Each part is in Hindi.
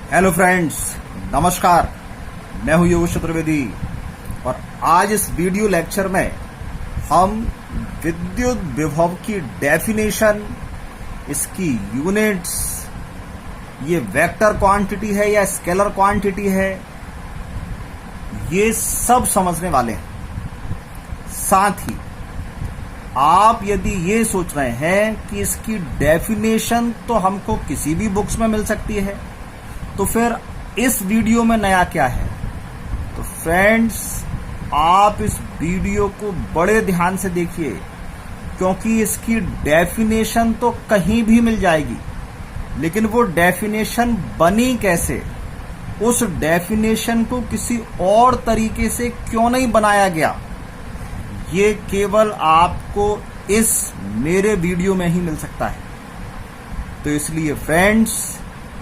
हेलो फ्रेंड्स, नमस्कार। मैं हूं योगेश चतुर्वेदी और आज इस वीडियो लेक्चर में हम विद्युत विभव की डेफिनेशन, इसकी यूनिट्स, ये वेक्टर क्वांटिटी है या स्केलर क्वांटिटी है, ये सब समझने वाले हैं। साथ ही आप यदि ये सोच रहे हैं कि इसकी डेफिनेशन तो हमको किसी भी बुक्स में मिल सकती है, तो फिर इस वीडियो में नया क्या है? तो फ्रेंड्स, आप इस वीडियो को बड़े ध्यान से देखिए, क्योंकि इसकी डेफिनेशन तो कहीं भी मिल जाएगी, लेकिन वो डेफिनेशन बनी कैसे, उस डेफिनेशन को किसी और तरीके से क्यों नहीं बनाया गया, ये केवल आपको इस मेरे वीडियो में ही मिल सकता है। तो इसलिए फ्रेंड्स,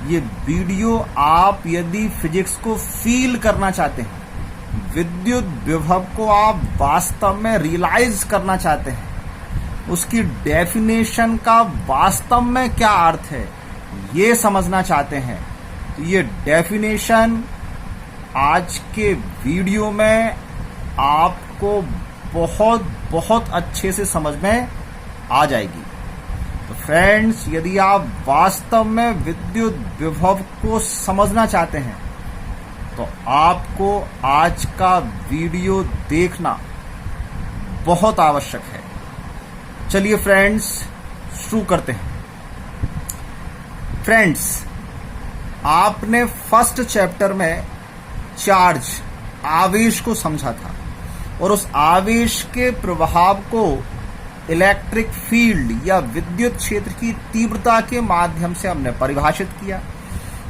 ये वीडियो आप यदि फिजिक्स को फील करना चाहते हैं, विद्युत विभव को आप वास्तव में रियलाइज करना चाहते हैं, उसकी डेफिनेशन का वास्तव में क्या अर्थ है, ये समझना चाहते हैं, तो ये डेफिनेशन आज के वीडियो में आपको बहुत बहुत अच्छे से समझ में आ जाएगी। तो फ्रेंड्स, यदि आप वास्तव में विद्युत विभव को समझना चाहते हैं तो आपको आज का वीडियो देखना बहुत आवश्यक है। चलिए फ्रेंड्स, शुरू करते हैं। फ्रेंड्स, आपने फर्स्ट चैप्टर में चार्ज, आवेश को समझा था और उस आवेश के प्रभाव को इलेक्ट्रिक फील्ड या विद्युत क्षेत्र की तीव्रता के माध्यम से हमने परिभाषित किया।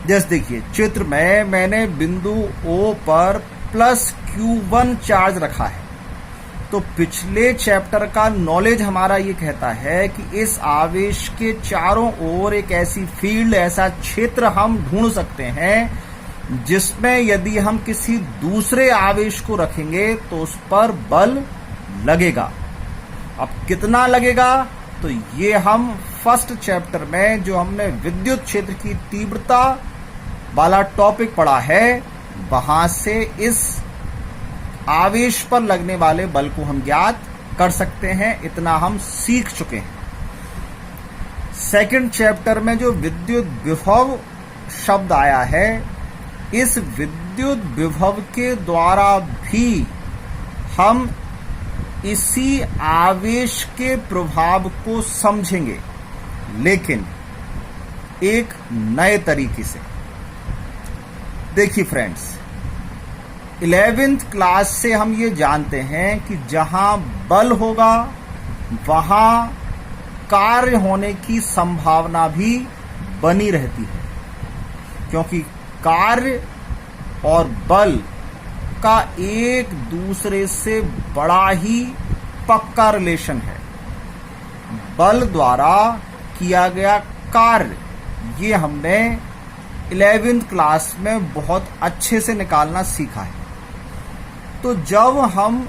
जैसे देखिए, चित्र में मैंने बिंदु O पर +Q1 चार्ज रखा है। तो पिछले चैप्टर का नॉलेज हमारा ये कहता है कि इस आवेश के चारों ओर एक ऐसी फील्ड, ऐसा क्षेत्र हम ढूंढ सकते हैं जिसमें यदि हम किसी दूसरे आवेश को रखेंगे तो उस पर बल लगेगा। अब कितना लगेगा, तो ये हम फर्स्ट चैप्टर में जो हमने विद्युत क्षेत्र की तीव्रता वाला टॉपिक पढ़ा है, वहां से इस आवेश पर लगने वाले बल को हम ज्ञात कर सकते हैं। इतना हम सीख चुके हैं। सेकंड चैप्टर में जो विद्युत विभव शब्द आया है, इस विद्युत विभव के द्वारा भी हम इसी आवेश के प्रभाव को समझेंगे, लेकिन एक नए तरीके से। देखिए फ्रेंड्स, 11th क्लास से हम ये जानते हैं कि जहां बल होगा वहां कार्य होने की संभावना भी बनी रहती है, क्योंकि कार्य और बल का एक दूसरे से बड़ा ही पक्का रिलेशन है। बल द्वारा किया गया कार्य, ये हमने 11th क्लास में बहुत अच्छे से निकालना सीखा है। तो जब हम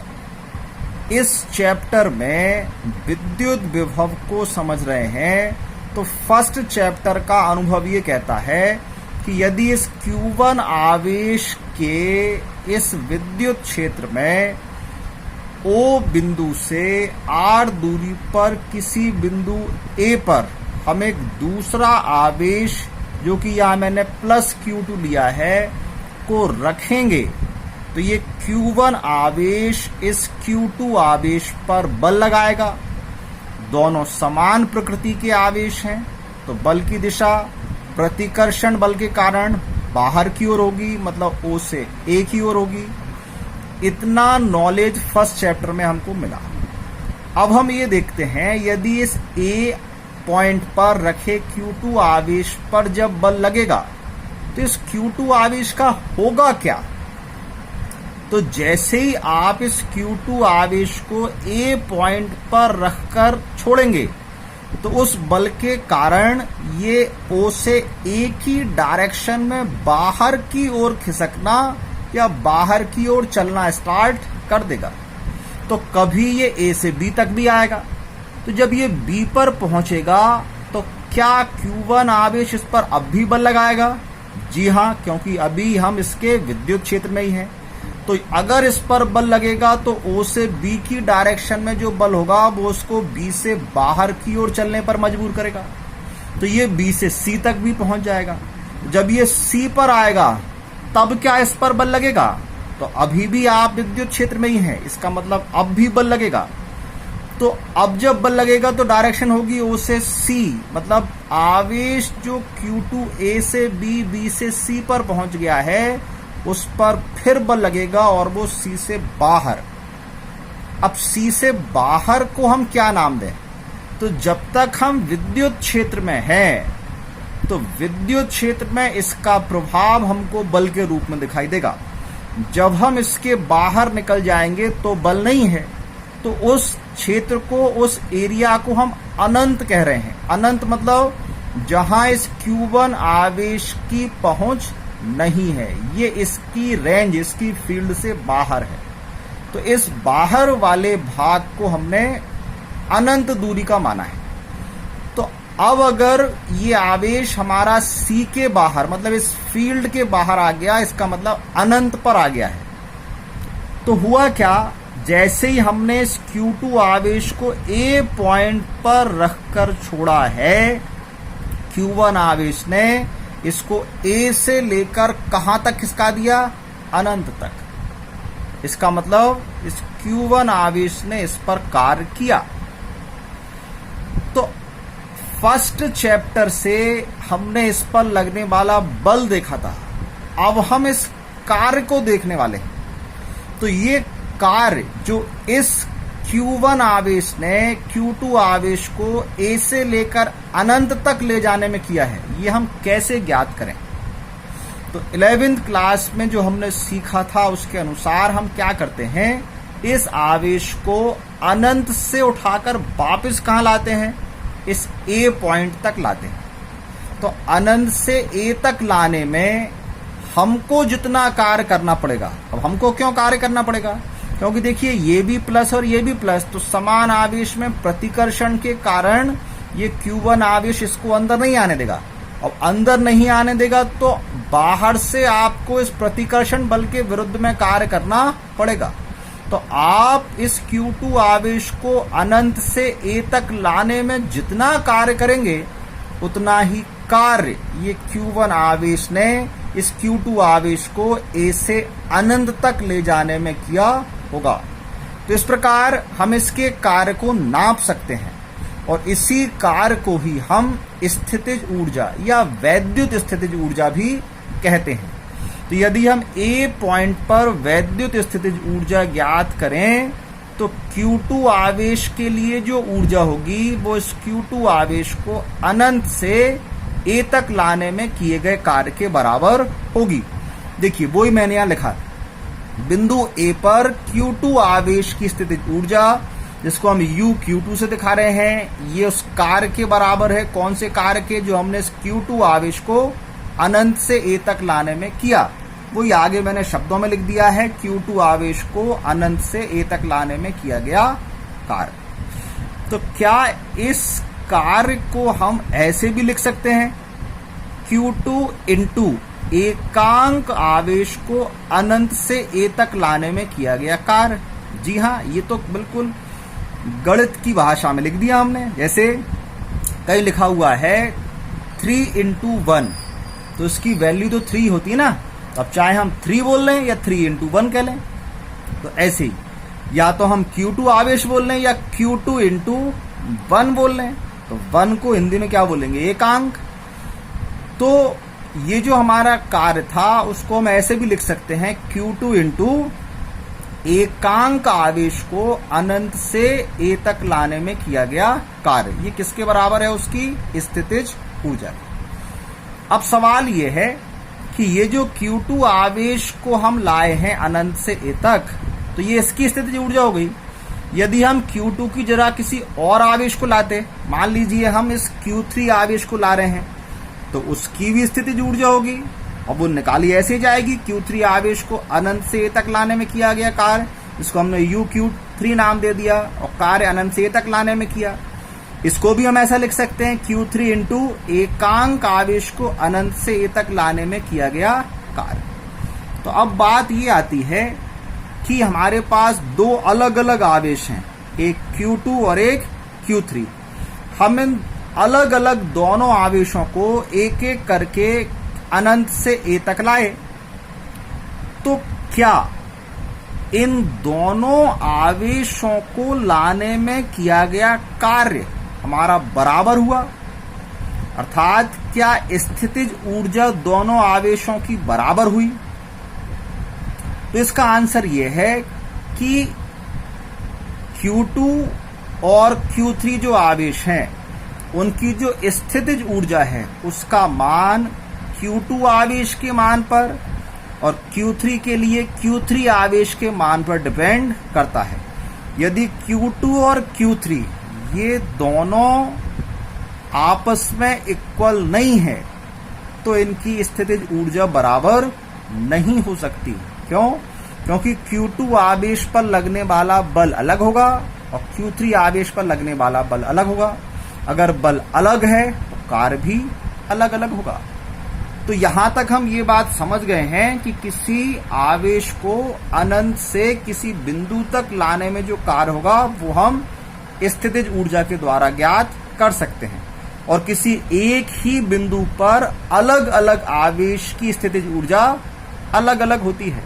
इस चैप्टर में विद्युत विभव को समझ रहे हैं, तो फर्स्ट चैप्टर का अनुभव ये कहता है कि यदि इस Q1 आवेश के इस विद्युत क्षेत्र में O बिंदु से R दूरी पर किसी बिंदु A पर हम एक दूसरा आवेश, जो कि यहां मैंने +Q2 लिया है, को रखेंगे, तो ये Q1 आवेश इस Q2 आवेश पर बल लगाएगा। दोनों समान प्रकृति के आवेश हैं, तो बल की दिशा प्रतिकर्षण बल के कारण बाहर की ओर होगी, मतलब O से A की ओर होगी। इतना नॉलेज फर्स्ट चैप्टर में हमको मिला। अब हम ये देखते हैं, यदि इस A पॉइंट पर रखे Q2 आवेश पर जब बल लगेगा तो इस Q2 आवेश का होगा क्या? तो जैसे ही आप इस Q2 आवेश को A पॉइंट पर रखकर छोड़ेंगे, तो उस बल के कारण ये O से A की डायरेक्शन में बाहर की ओर खिसकना या बाहर की ओर चलना स्टार्ट कर देगा। तो कभी ये A से B तक भी आएगा। तो जब ये B पर पहुंचेगा तो क्या Q1 आवेश इस पर अब भी बल लगाएगा? जी हाँ, क्योंकि अभी हम इसके विद्युत क्षेत्र में ही हैं। तो अगर इस पर बल लगेगा तो O से B की डायरेक्शन में जो बल होगा वो उसको B से बाहर की ओर चलने पर मजबूर करेगा। तो ये B से C तक भी पहुंच जाएगा। जब ये C पर आएगा तब क्या इस पर बल लगेगा? तो अभी भी आप विद्युत क्षेत्र में ही हैं, इसका मतलब अब भी बल लगेगा। तो अब जब बल लगेगा तो डायरेक्शन होगी O से C, मतलब आवेश जो Q2 A से B, B से C पर पहुंच गया है उस पर फिर बल लगेगा और वो C से बाहर। अब C से बाहर को हम क्या नाम दें? तो जब तक हम विद्युत क्षेत्र में हैं तो विद्युत क्षेत्र में इसका प्रभाव हमको बल के रूप में दिखाई देगा। जब हम इसके बाहर निकल जाएंगे तो बल नहीं है, तो उस क्षेत्र को, उस एरिया को हम अनंत कह रहे हैं। अनंत मतलब जहां इस Q1 आवेश की पहुंच नहीं है, ये इसकी रेंज, इसकी फील्ड से बाहर है। तो इस बाहर वाले भाग को हमने अनंत दूरी का माना है। तो अब अगर ये आवेश हमारा C के बाहर, मतलब इस फील्ड के बाहर आ गया, इसका मतलब अनंत पर आ गया है। तो हुआ क्या, जैसे ही हमने इस Q2 आवेश को A पॉइंट पर रखकर छोड़ा है, Q1 आवेश ने इसको A से लेकर कहां तक खिसका दिया? अनंत तक। इसका मतलब इस Q1 आवेश ने इस पर कार्य किया। तो फर्स्ट चैप्टर से हमने इस पर लगने वाला बल देखा था, अब हम इस कार्य को देखने वाले हैं। तो ये कार्य जो इस Q1 आवेश ने Q2 आवेश को A से लेकर अनंत तक ले जाने में किया है, ये हम कैसे ज्ञात करें? तो 11वीं क्लास में जो हमने सीखा था उसके अनुसार हम क्या करते हैं, इस आवेश को अनंत से उठाकर वापस कहां लाते हैं? इस A पॉइंट तक लाते हैं। तो अनंत से A तक लाने में हमको जितना कार्य करना पड़ेगा, अब हमको क्यों कार्य करना पड़ेगा? क्योंकि देखिए ये भी प्लस और ये भी प्लस, तो समान आवेश में प्रतिकर्षण के कारण ये Q1 आवेश इसको अंदर नहीं आने देगा। अब अंदर नहीं आने देगा तो बाहर से आपको इस प्रतिकर्षण बल के विरुद्ध में कार्य करना पड़ेगा। तो आप इस Q2 आवेश को अनंत से A तक लाने में जितना कार्य करेंगे उतना ही कार्य ये Q1 आवेश ने इस Q2 आवेश को A से अनंत तक ले जाने में किया होगा। तो इस प्रकार हम इसके कार्य को नाप सकते हैं और इसी कार्य को ही हम स्थितिज ऊर्जा या वैद्युत स्थितिज ऊर्जा भी कहते हैं। तो यदि हम A पॉइंट पर वैद्युत स्थितिज ऊर्जा ज्ञात करें तो Q2 आवेश के लिए जो ऊर्जा होगी वो इस Q2 आवेश को अनंत से A तक लाने में किए गए कार्य के बराबर होगी। देखिए वही मैंने यहां लिखा, बिंदु A पर Q2 आवेश की स्थितिज ऊर्जा, जिसको हम U Q2 से दिखा रहे हैं, ये उस कार्य के बराबर है। कौन से कार्य के? जो हमने इस Q2 आवेश को अनंत से A तक लाने में किया, वही आगे मैंने शब्दों में लिख दिया है। Q2 आवेश को अनंत से A तक लाने में किया गया कार्य। तो क्या इस कार्य को हम ऐसे भी लिख सकते हैं, Q2 इंटू एकांक आवेश को अनंत से A तक लाने में किया गया कार्य? जी हाँ, ये तो बिल्कुल गणित की भाषा में लिख दिया हमने। जैसे कहीं लिखा हुआ है 3 इंटू 1, तो इसकी वैल्यू तो 3 होती है ना। तो अब चाहे हम 3 बोल लें या 3 इंटू 1 कह लें, तो ऐसे ही या तो हम Q2 आवेश बोल लें या Q2 इंटू 1 बोल लें। तो 1 को हिंदी में क्या बोलेंगे? एकांक। तो ये जो हमारा कार्य था उसको हम ऐसे भी लिख सकते हैं, Q2 इंटू एकांक आवेश को अनंत से A तक लाने में किया गया कार्य। ये किसके बराबर है? उसकी स्थितिज ऊर्जा। अब सवाल ये है कि ये जो Q2 आवेश को हम लाए हैं अनंत से A तक, तो ये इसकी स्थितिज ऊर्जा हो गई। यदि हम Q2 की जगह किसी और आवेश को लाते, मान लीजिए हम इस Q3 आवेश को ला रहे हैं, तो उसकी भी स्थितिज ऊर्जा होगी। अब वो निकाली ऐसे जाएगी, Q3 आवेश को अनंत से A तक लाने में किया गया कार्य, जिसको हमने UQ3 नाम दे दिया, और कार्य अनंत से A तक लाने में किया। इसको भी हम ऐसा लिख सकते हैं Q3 इंटू एकांक आवेश को अनंत से ए तक लाने में किया गया कार्य। तो अब बात ये आती है कि हमारे पास दो अलग अलग आवेश हैं, एक Q2 और एक Q3। हम इन अलग अलग दोनों आवेशों को एक एक करके अनंत से ए तक लाए, तो क्या इन दोनों आवेशों को लाने में किया गया कार्य हमारा बराबर हुआ? अर्थात क्या स्थितिज ऊर्जा दोनों आवेशों की बराबर हुई? तो इसका आंसर यह है कि Q2 और Q3 जो आवेश हैं, उनकी जो स्थितिज ऊर्जा है उसका मान Q2 आवेश के मान पर और Q3 के लिए Q3 आवेश के मान पर डिपेंड करता है। यदि Q2 और Q3 ये दोनों आपस में इक्वल नहीं है तो इनकी स्थितिज ऊर्जा बराबर नहीं हो सकती। क्यों? क्योंकि Q2 आवेश पर लगने वाला बल अलग होगा और Q3 आवेश पर लगने वाला बल अलग होगा। अगर बल अलग है तो कार्य भी अलग अलग होगा। तो यहां तक हम ये बात समझ गए हैं कि किसी आवेश को अनंत से किसी बिंदु तक लाने में जो कार्य होगा वो हम स्थितिज ऊर्जा के द्वारा ज्ञात कर सकते हैं, और किसी एक ही बिंदु पर अलग अलग आवेश की स्थितिज ऊर्जा अलग अलग होती है।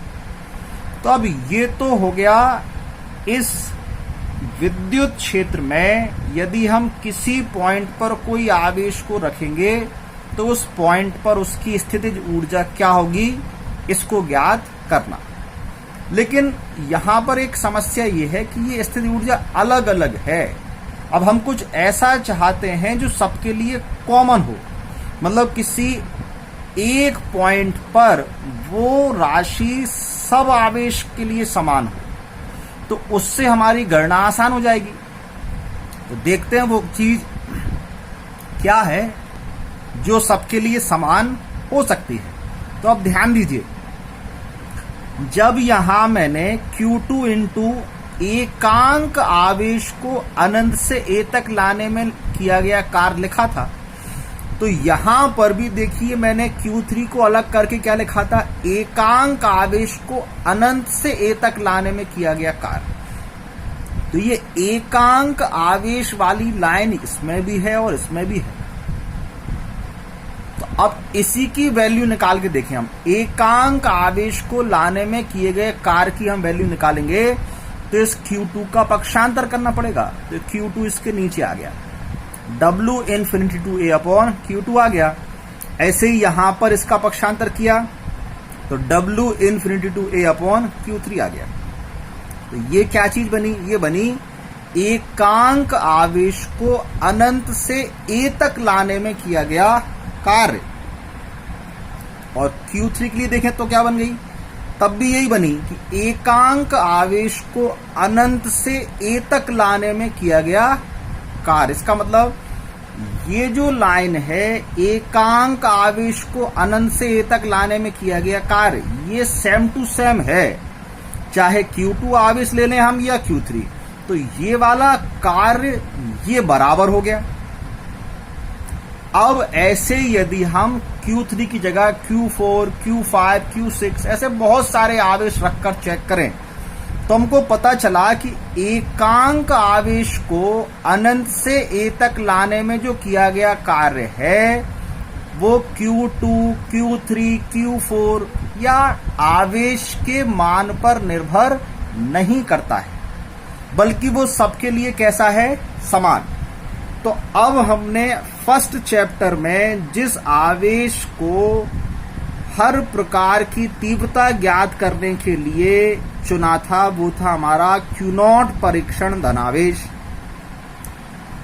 तो अब ये तो हो गया इस विद्युत क्षेत्र में यदि हम किसी पॉइंट पर कोई आवेश को रखेंगे तो उस पॉइंट पर उसकी स्थितिज ऊर्जा क्या होगी, इसको ज्ञात करना। लेकिन यहां पर एक समस्या ये है कि ये स्थितिज ऊर्जा अलग अलग है। अब हम कुछ ऐसा चाहते हैं जो सबके लिए कॉमन हो, मतलब किसी एक पॉइंट पर वो राशि सब आवेश के लिए समान हो, तो उससे हमारी गणना आसान हो जाएगी। तो देखते हैं वो चीज क्या है जो सबके लिए समान हो सकती है। तो अब ध्यान दीजिए, जब यहां मैंने Q2 इंटू एकांक आवेश को अनंत से ए तक लाने में किया गया कार्य लिखा था, तो यहां पर भी देखिए मैंने Q3 को अलग करके क्या लिखा था, एकांक आवेश को अनंत से ए तक लाने में किया गया कार्य। तो ये एकांक आवेश वाली लाइन इसमें भी है और इसमें भी है। तो अब इसी की वैल्यू निकाल के देखें हम, एकांक आवेश को लाने में किए गए कार्य की हम वैल्यू निकालेंगे तो इस Q2 का पक्षांतर करना पड़ेगा। तो Q2 इसके नीचे आ गया, W infinity to A upon Q2 आ गया। ऐसे ही यहां पर इसका पक्षांतर किया तो W infinity to A upon Q3 आ गया। तो ये क्या चीज बनी, ये बनी एकांक आवेश को अनंत से A तक लाने में किया गया कार्य। और Q3 के लिए देखें तो क्या बन गई, तब भी यही बनी कि एकांक आवेश को अनंत से A तक लाने में किया गया कार्य। इसका मतलब ये जो लाइन है एकांक आवेश को अनंत से A तक लाने में किया गया कार्य, ये सेम टू सेम है, चाहे Q2 आवेश ले लें हम या Q3। तो ये वाला कार्य ये बराबर हो गया। अब ऐसे यदि हम Q3 की जगह Q4, Q5, Q6 ऐसे बहुत सारे आवेश रखकर चेक करें तो हमको पता चला कि एकांक आवेश को अनंत से A तक लाने में जो किया गया कार्य है वो Q2, Q3, Q4 या आवेश के मान पर निर्भर नहीं करता है, बल्कि वो सबके लिए कैसा है, समान। तो अब हमने फर्स्ट चैप्टर में जिस आवेश को हर प्रकार की तीव्रता ज्ञात करने के लिए चुना था वो था हमारा Q0 परीक्षण धनावेश।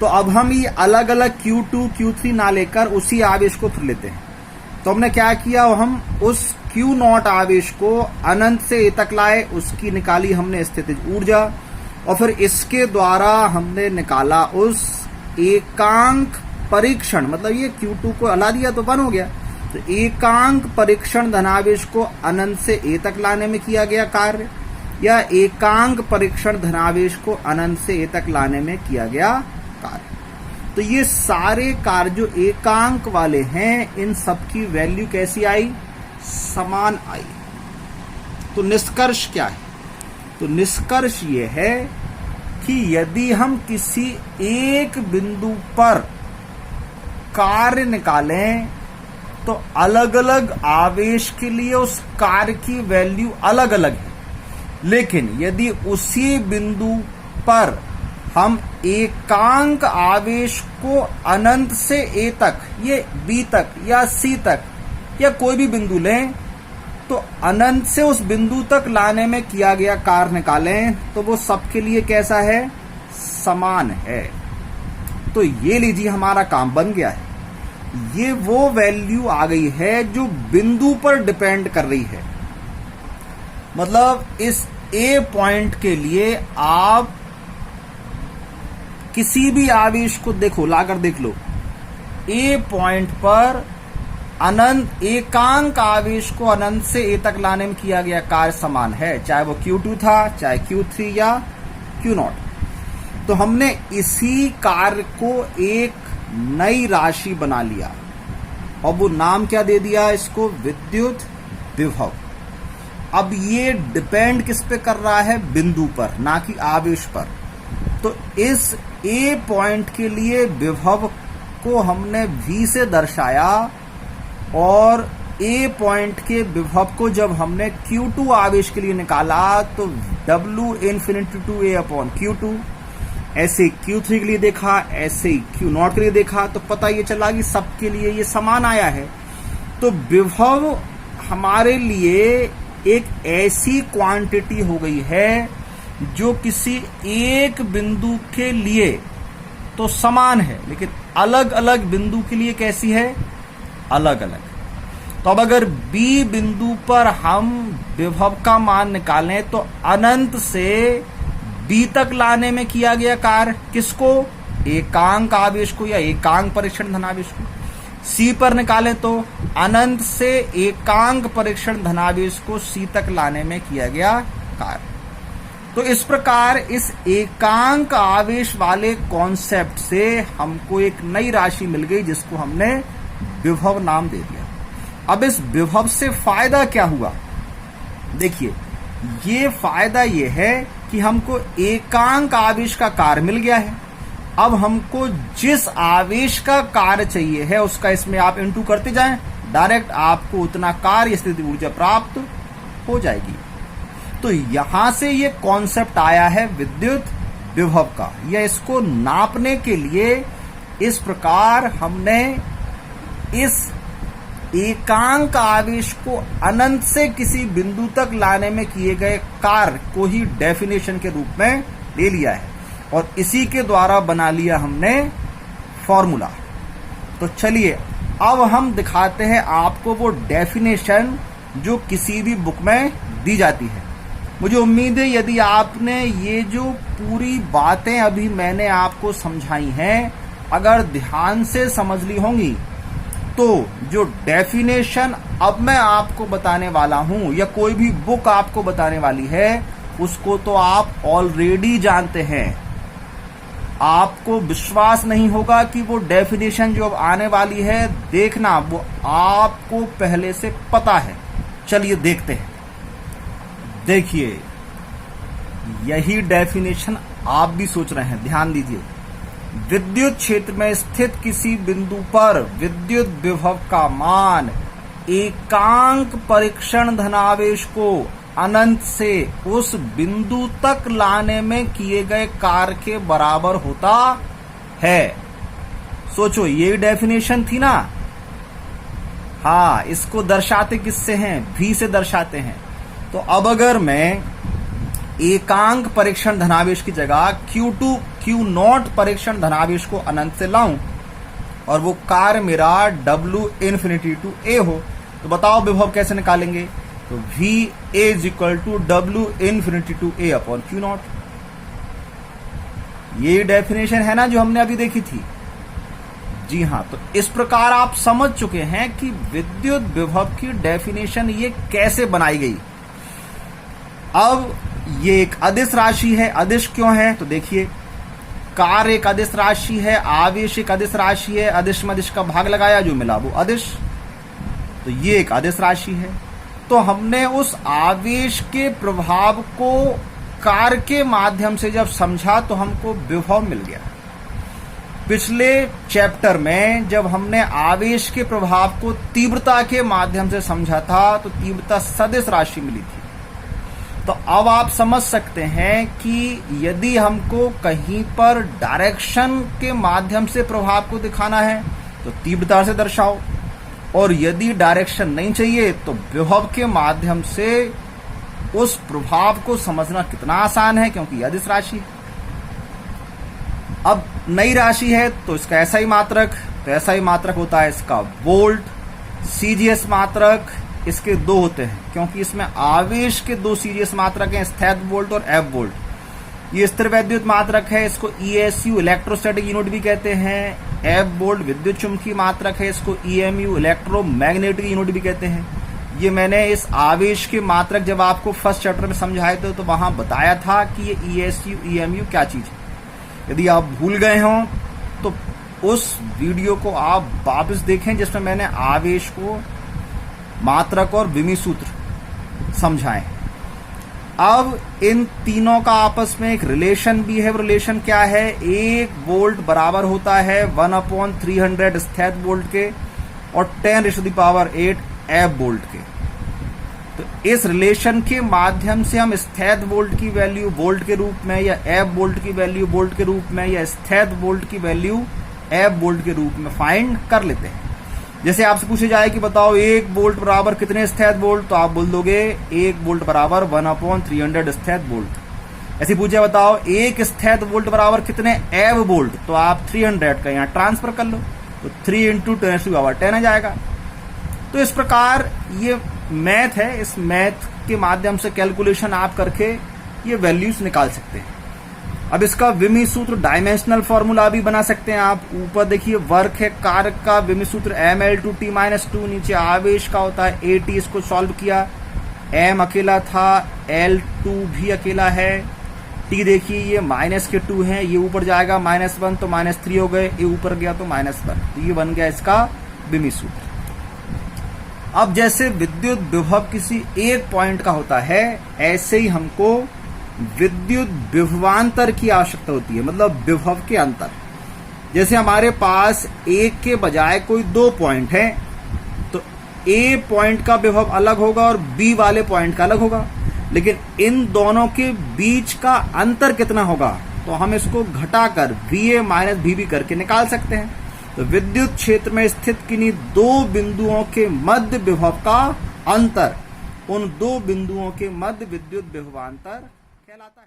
तो अब हम ये अलग अलग Q2, Q3 ना लेकर उसी आवेश को फिर लेते हैं। तो हमने क्या किया, हम उस Q0 आवेश को अनंत से A तक लाए, उसकी निकाली हमने स्थितिज ऊर्जा, और फिर इसके द्वारा हमने निकाला उस एकांक परीक्षण, मतलब ये Q2 को हला दिया तो 1 हो गया। तो एकांक परीक्षण धनावेश को अनंत से A तक लाने में किया गया कार्य, या एकांक परीक्षण धनावेश को अनंत से A तक लाने में किया गया कार्य। तो ये सारे कार्य जो एकांक वाले हैं, इन सब की वैल्यू कैसी आई? समान आई। तो निष्कर्ष क्या है? तो निष्कर्ष ये है कि यदि हम किसी एक बिंदु पर कार्य निकालें तो अलग अलग आवेश के लिए उस कार्य की वैल्यू अलग अलग है, लेकिन यदि उसी बिंदु पर हम एकांक आवेश को अनंत से ए तक, ये बी तक या सी तक या कोई भी बिंदु लें, तो अनंत से उस बिंदु तक लाने में किया गया कार्य निकालें तो वो सबके लिए कैसा है? समान है। तो ये लीजिए हमारा काम बन गया है। ये वो वैल्यू आ गई है जो बिंदु पर डिपेंड कर रही है। मतलब इस ए पॉइंट के लिए आप किसी भी आवेश को देखो, लाकर देख लो, ए पॉइंट पर अनंत एकांक आवेश को अनंत से ए तक लाने में किया गया कार्य समान है, चाहे वो Q2 था, चाहे Q3 या Q0। तो हमने इसी कार्य को एक नई राशि बना लिया और वो नाम क्या दे दिया इसको? विद्युत विभव। अब ये डिपेंड किस पे कर रहा है? बिंदु पर, ना कि आवेश पर। तो इस ए पॉइंट के लिए विभव को हमने V से दर्शाया और ए पॉइंट के विभव को जब हमने Q2 आवेश के लिए निकाला तो W infinity to A upon Q2, ऐसे Q3 के लिए देखा, ऐसे Q0 के लिए देखा, तो पता ये चला कि सबके लिए ये समान आया है। तो विभव हमारे लिए एक ऐसी क्वांटिटी हो गई है जो किसी एक बिंदु के लिए तो समान है, लेकिन अलग अलग बिंदु के लिए कैसी है? अलग अलग। तो अब अगर B बिंदु पर हम विभव का मान निकालें तो अनंत से B तक लाने में किया गया कार्य किसको? एकांक आवेश को या एकांक परीक्षण धनावेश को। C पर निकालें तो अनंत से एकांक परीक्षण धनावेश को C तक लाने में किया गया कार्य। तो इस प्रकार इस एकांक आवेश वाले कॉन्सेप्ट से हमको एक नई राशि मिल गई जिसको हमने विभव नाम दे दिया। अब इस विभव से फायदा क्या हुआ? देखिए, ये फायदा ये है कि हमको एकांक आवेश का कार्य मिल गया है। अब हमको जिस आवेश का कार्य चाहिए है उसका इसमें आप इंटू करते जाएं, डायरेक्ट आपको उतना कार्य स्थिति ऊर्जा प्राप्त हो जाएगी। तो यहां से ये कॉन्सेप्ट आया है विद्युत विभव का, या इसको नापने के लिए इस प्रकार हमने इस एकांक आवेश को अनंत से किसी बिंदु तक लाने में किए गए कार्य को ही डेफिनेशन के रूप में ले लिया है और इसी के द्वारा बना लिया हमने फॉर्मूला। तो चलिए अब हम दिखाते हैं आपको वो डेफिनेशन जो किसी भी बुक में दी जाती है। मुझे उम्मीद है यदि आपने ये जो पूरी बातें अभी मैंने आपको समझाई हैं अगर ध्यान से समझ ली होंगी तो जो डेफिनेशन अब मैं आपको बताने वाला हूं या कोई भी बुक आपको बताने वाली है उसको तो आप ऑलरेडी जानते हैं। आपको विश्वास नहीं होगा कि वो डेफिनेशन जो अब आने वाली है, देखना वो आपको पहले से पता है। चलिए देखते हैं। देखिए, यही डेफिनेशन आप भी सोच रहे हैं, ध्यान दीजिए। विद्युत क्षेत्र में स्थित किसी बिंदु पर विद्युत विभव का मान एकांक परीक्षण धनावेश को अनंत से उस बिंदु तक लाने में किए गए कार्य के बराबर होता है। सोचो, ये डेफिनेशन थी ना। हाँ, इसको दर्शाते किससे हैं? V से दर्शाते हैं। तो अब अगर मैं एकांक परीक्षण धनावेश की जगह Q2 Q0 परीक्षण धनावेश को अनंत से लाऊं और वो कार्य मेरा W इन्फिनिटी टू A हो, तो बताओ विभव कैसे निकालेंगे? तो V is equal to W infinity to A upon Q0। ये डेफिनेशन है ना जो हमने अभी देखी थी। जी हाँ, तो इस प्रकार आप समझ चुके हैं कि विद्युत विभव की डेफिनेशन ये कैसे बनाई गई। अब ये एक अदिश राशि है। अदिश क्यों है? तो देखिए, कार्य एक अदिश राशि है, आवेश एक अदिश राशि है, अदिश में अदिश का भाग लगाया, जो मिला वो अदिश, तो ये एक अदिश राशि है। तो हमने उस आवेश के प्रभाव को कार्य के माध्यम से जब समझा तो हमको विभव मिल गया। पिछले चैप्टर में जब हमने आवेश के प्रभाव को तीव्रता के माध्यम से समझा था तो तीव्रता सदिश राशि मिली थी। तो अब आप समझ सकते हैं कि यदि हमको कहीं पर डायरेक्शन के माध्यम से प्रभाव को दिखाना है तो तीव्रता से दर्शाओ, और यदि डायरेक्शन नहीं चाहिए तो विभव के माध्यम से उस प्रभाव को समझना कितना आसान है, क्योंकि अदिश राशि है। अब नई राशि है तो इसका ऐसा ही मात्रक, तो ऐसा ही मात्रक होता है इसका वोल्ट। सीजीएस मात्रक इसके दो होते हैं, क्योंकि इसमें आवेश के दो सीजीएस मात्रक हैं, स्थैतिक वोल्ट और एफ वोल्ट। ये स्थिर वैद्युत मात्रक है, इसको ईएसयू इलेक्ट्रोस्टैटिक यूनिट भी कहते हैं। एफ वोल्ट विद्युत चुंबकीय मात्रक है, इसको ईएमयू इलेक्ट्रोमैग्नेटिक यूनिट भी कहते हैं। ये मैंने इस आवेश के मात्रक जब आपको फर्स्ट चैप्टर में समझाए थे तो वहां बताया था कि ये ईएसयू ईएमयू क्या चीज है। यदि आप भूल गए हों तो उस वीडियो को आप वापस देखें जिसमें मैंने आवेश को मात्रक और विमी सूत्र समझाए। अब इन तीनों का आपस में एक रिलेशन भी है। रिलेशन क्या है? 1 वोल्ट बराबर होता है 1/300 स्थैतिक वोल्ट के और 10⁸ एफ वोल्ट के। तो इस रिलेशन के माध्यम से हम स्थैतिक वोल्ट की वैल्यू वोल्ट के रूप में, या एफ वोल्ट की वैल्यू वोल्ट के रूप में, या स्थैतिक वोल्ट की वैल्यू एफ वोल्ट के रूप में फाइंड कर लेते हैं। जैसे आपसे पूछे जाए कि बताओ 1 वोल्ट बराबर कितने स्थैतिक वोल्ट, तो आप बोल दोगे 1 वोल्ट बराबर 1/300 स्थैतिक वोल्ट। ऐसे पूछे बताओ 1 स्थैतिक वोल्ट बराबर कितने एफ वोल्ट, तो आप 300 का यहाँ ट्रांसफर कर लो, तो 3 × 10⁻10 आ जाएगा। तो इस प्रकार ये मैथ है, इस मैथ के माध्यम से कैलकुलेशन आप करके ये वैल्यूज निकाल सकते हैं। अब इसका विमी सूत्र डायमेंशनल फॉर्मूला भी बना सकते हैं आप। ऊपर देखिए वर्क है कार्य का, विमी सूत्र mL2T-2, नीचे आवेश का होता है AT। इसको सॉल्व किया, m अकेला था, L2 भी अकेला है, T देखिए ये -2 है, ये ऊपर जाएगा -1 तो -3 हो गए, ये ऊपर गया तो -1, तो ये बन गया इसका विमी सूत्र। अब जैसे विद्युत विभव किसी एक पॉइंट का होता है, ऐसे ही हमको विद्युत विभवांतर की आवश्यकता होती है, मतलब विभव के अंतर। जैसे हमारे पास एक के बजाय कोई 2 पॉइंट है, तो ए पॉइंट का विभव अलग होगा और बी वाले पॉइंट का अलग होगा, लेकिन इन दोनों के बीच का अंतर कितना होगा, तो हम इसको घटाकर VA - VB करके निकाल सकते हैं। तो विद्युत क्षेत्र में स्थित किन्हीं 2 बिंदुओं के मध्य विभव का अंतर, उन 2 बिंदुओं के मध्य विद्युत विभवांतर कहलाता है।